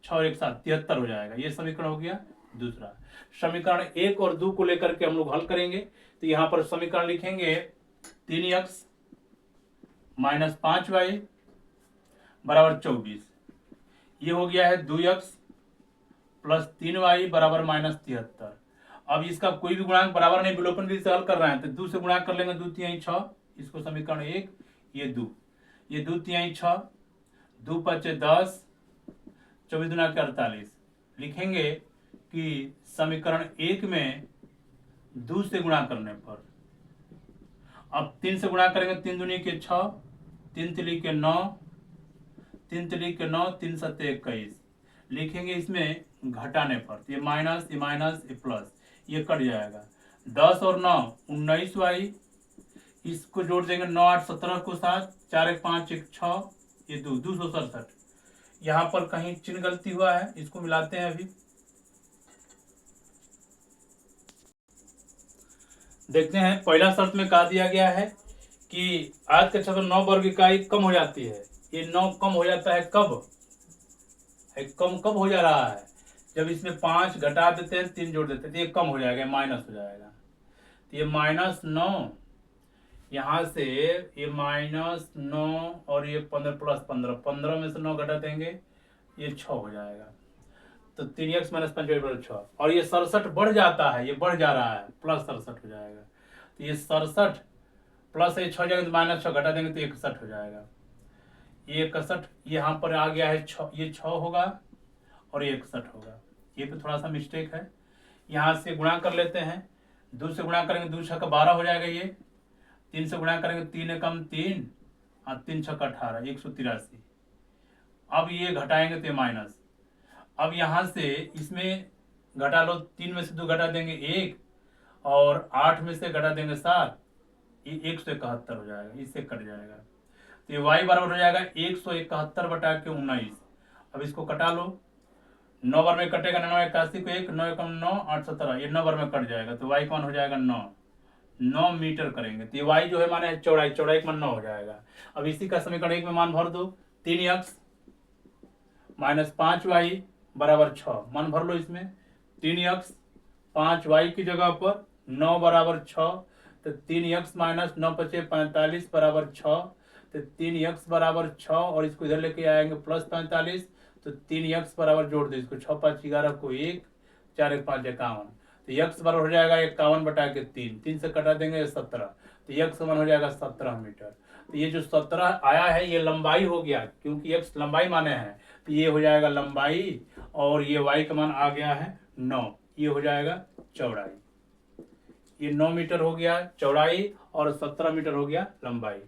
6 और 1 7 73 हो जाएगा। ये समीकरण हो गया दूसरा। समीकरण 1 और 2 को लेकर के हम लोग हल करेंगे। तो यहाँ पर समीकरण लिखेंगे 3x माइनस 5y बराबर 24। ये हो गया है 2x प्लस 3y बराबर माइनस 73। अब इसका कोई भी गुणांक बराबर नहीं, विलोपन विधि से हल कर रहे हैं तो 2 से गुणा कर लेंगे, 2 3 6, इसको समीकरण 1, ये 2, ये 2 3 6, 2 5 10, 24 दूना के 48। लिखेंगे कि समीकरण 1 में 2 से गुणा करने पर, अब 3 से गुणा करेंगे, 3 दूनी के 6, 3 तिली के 9, 3 तिली के 9, 3 7 21। लिखेंगे इसमें घटाने पर, ये माइनस ये प्लस, ये कट जाएगा। 10 और 9 19y, इसको जोड़ देंगे 9 8 17 को 7, 4 1 5 1 6, ये 267। यहाँ पर कहीं चिन्ह गलती हुआ है, इसको मिलाते हैं। अभी देखते हैं, पहला शर्त में कहा दिया गया है कि आज का क्षेत्रफल 9 वर्ग इकाई कम हो जाती है। ये 9 कम हो जाता है कब? कब हो जा रहा है? जब इसमें 5 घटा देते हैं, 3 जोड़ देते हैं, तो ये कम हो जाएगा, माइनस हो जाएगा। तो ये -9, यहाँ से ये -9 और ये 15 प्लस 15, 15 में से 9 घटा देंगे, ये 6 हो जाएगा। तो 3x माइनस 5 6, और ये 67 बढ़ जाता है, ये बढ़ जा रहा है, प्लस 67 हो जाएगा। तो ये 67 प्लस ये 6 जाएगा तो -6 घटा देंगे तो 61 हो जाएगा। ये 61 यहाँ पर आ गया है 6, ये 6 होगा और ये 61 होगा। ये पे थोड़ा सा मिस्टेक है, यहाँ से गुणा कर लेते हैं। 2 से गुणा करेंगे 2 6 का 12 हो जाएगा। ये 3 से गुणा करेंगे 3 एकम 3 और 3 6 का 18, 183। अब ये घटाएंगे तो ये माइनस। अब यहाँ से इसमें घटा लो, 3 में से 2 घटा देंगे 1 और 8 में से घटा देंगे 7, ये 171 हो जाएगा, इससे कट जाएगा। तो ये y बराबर हो जाएगा 171 बटा के 19। अब इसको कटा लो, 9 बार में कटेगा, 9 81 को 1, 9 एकम 9 8 17, ये 9 बार में कट जाएगा। तो y कौन हो जाएगा 9 मीटर करेंगे। तो ये y जो है माने चौड़ाई का 9 हो जाएगा। अब इसी का समीकरण 1 में मान भर दो, 3x माइनस 5y बराबर 6, मान भर लो इसमें। 3x 5y की जगह पर 9 बराबर 6, तो 3x माइनस 9 5 45 बराबर 6, तो 3x बराबर 6 और इसको इधर लेके आएंगे प्लस 45, तो 3x बराबर जोड़ दो इसको, 6 5 11 को 1, 4 1 5 51, तो x बराबर हो जाएगा 51 बटा के 3, 3 से कटा देंगे 17, तो x समान हो जाएगा 17 मीटर। तो ये जो 17 आया है ये लंबाई हो गया, क्योंकि x लंबाई माने हैं, तो ये हो जाएगा लंबाई, और ये y का मान आ गया है 9, ये हो जाएगा चौड़ाई। ये 9 मीटर हो गया चौड़ाई और 17 मीटर हो गया लंबाई।